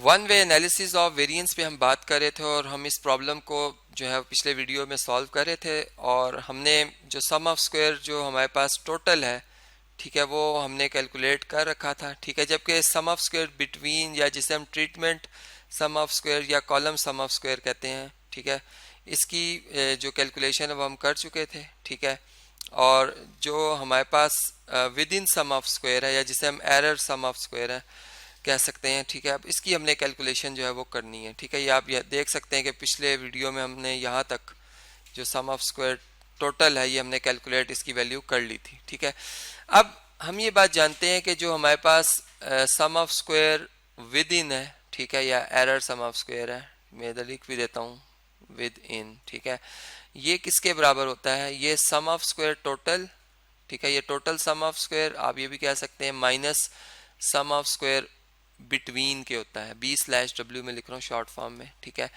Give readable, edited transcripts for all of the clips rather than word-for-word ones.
One way analysis of variance पे हम बात कर रहे थे और हम इस प्रॉब्लम को जो है पिछले वीडियो में सॉल्व कर रहे थे और हमने जो सम ऑफ स्क्वायर जो हमारे पास टोटल है, ठीक है, वो हमने कैलकुलेट कर रखा था, ठीक है। जबकि सम ऑफ स्क्वायर बिटवीन या जिसे हम ट्रीटमेंट सम ऑफ स्क्वायर या कॉलम सम ऑफ स्क्वायर कहते हैं, ठीक है, इसकी जो कैलकुलेशन है वो हम कर चुके थे, ठीक है। और जो हमारे पास within sum of square है या जिसे हम एरर सम ऑफ स्क्वायर है कह सकते हैं, ठीक है। अब इसकी हमने कैलकुलेशन जो है वो करनी है, ठीक है। ये आप देख सकते हैं कि पिछले वीडियो में हमने यहाँ तक जो सम ऑफ स्क्वायर टोटल है ये हमने कैलकुलेट इसकी वैल्यू कर ली थी, ठीक है। अब हम ये बात जानते हैं कि जो हमारे पास सम ऑफ स्क्वायर विद इन है, ठीक है, या एरर सम ऑफ स्क्वायर है, मैं इधर लिख भी देता हूँ विद इन, ठीक है, ये किसके बराबर होता है? ये सम ऑफ स्क्वायर टोटल, ठीक है, ये टोटल सम ऑफ स्क्वायर, आप ये भी कह सकते हैं minus sum of square between के होता है, B/W में लिख रहा हूँ शॉर्ट फॉर्म में, ठीक है।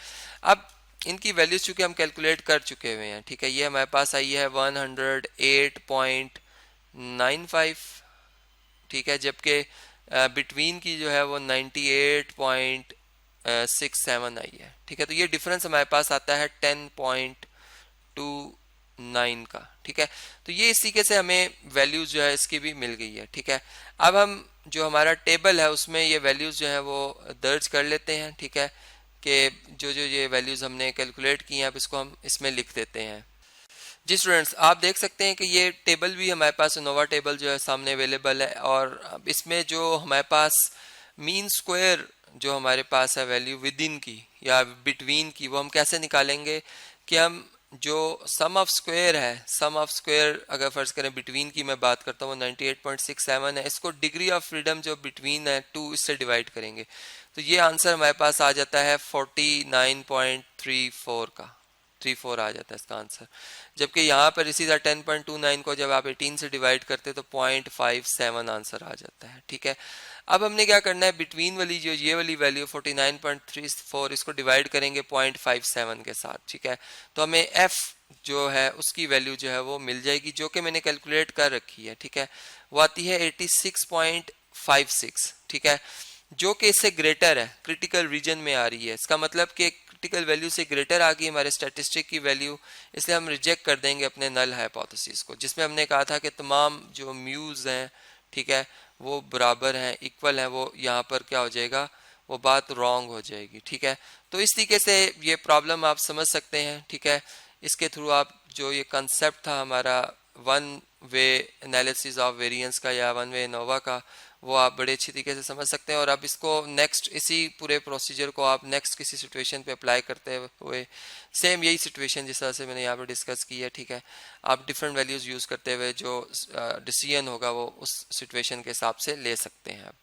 अब इनकी वैल्यूज चूंकि हम कैलकुलेट कर चुके हुए हैं, ठीक है, ये हमारे पास आई है 108.95, ठीक है, जबकि बिटवीन की जो है वो 98.67 आई है, ठीक है। तो ये डिफरेंस हमारे पास आता है 10.29 का, ठीक है। तो ये इस तरीके से हमें वैल्यूज जो है इसकी भी मिल गई है, ठीक है। अब हम जो हमारा टेबल है उसमें ये वैल्यूज जो है वो दर्ज कर लेते हैं, ठीक है, कि जो जो ये वैल्यूज हमने कैलकुलेट की हैं अब इसको हम इसमें लिख देते हैं। जी स्टूडेंट्स, आप देख सकते हैं कि ये टेबल भी हमारे पास नोवा टेबल जो है सामने अवेलेबल है और अब इसमें जो हमारे पास मीन स्क्वायर जो हमारे पास है वैल्यू विद इन की या बिटवीन की, वो हम कैसे निकालेंगे कि हम जो सम ऑफ स्क्वायर है, सम ऑफ स्क्वायर अगर फर्ज करें बिटवीन की मैं बात करता हूँ 98.67 है, इसको डिग्री ऑफ फ्रीडम जो बिटवीन है 2 इससे डिवाइड करेंगे तो ये आंसर हमारे पास आ जाता है 49.34 का, 34 आ जाता है इसका आंसर। जबकि यहाँ पर इसी तरह 10.29 को जब आप 18 से डिवाइड करते हैं तो 0.57 आंसर आ जाता है, ठीक है। अब हमने क्या करना है, बिटवीन वाली जो ये वाली वैल्यू 49.34 इसको डिवाइड करेंगे 0.57 के साथ, ठीक है। तो हमें एफ जो है उसकी वैल्यू जो है वो मिल जाएगी जो कि मैंने कैलकुलेट कर रखी है, ठीक है। वो आती है 86.56, ठीक है, जो कि इससे ग्रेटर है, क्रिटिकल रीजन में आ रही है। इसका मतलब कि क्रिटिकल वैल्यू से ग्रेटर आ गई हमारे स्टैटिस्टिक की वैल्यू, इसलिए हम रिजेक्ट कर देंगे अपने नल हाइपोथेसिस को, जिसमें हमने कहा था कि तमाम जो म्यूज हैं, ठीक है, वो बराबर हैं, इक्वल हैं, वो यहाँ पर क्या हो जाएगा, वो बात रॉन्ग हो जाएगी, ठीक है। तो इस तरीके से ये प्रॉब्लम आप समझ सकते हैं, ठीक है। इसके थ्रू आप जो ये कंसेप्ट था हमारा one way analysis of variance का या वन वे एनोवा का, वो आप बड़े अच्छी तरीके से समझ सकते हैं। और अब इसको नेक्स्ट इसी पूरे प्रोसीजर को आप नेक्स्ट किसी सिचुएशन पे अप्लाई करते हुए सेम यही सिचुएशन जिस तरह से मैंने यहाँ पे डिस्कस की है, ठीक है, आप डिफरेंट वैल्यूज़ यूज़ करते हुए जो डिसीजन होगा वो उस सिचुएशन के हिसाब से ले सकते हैं आप।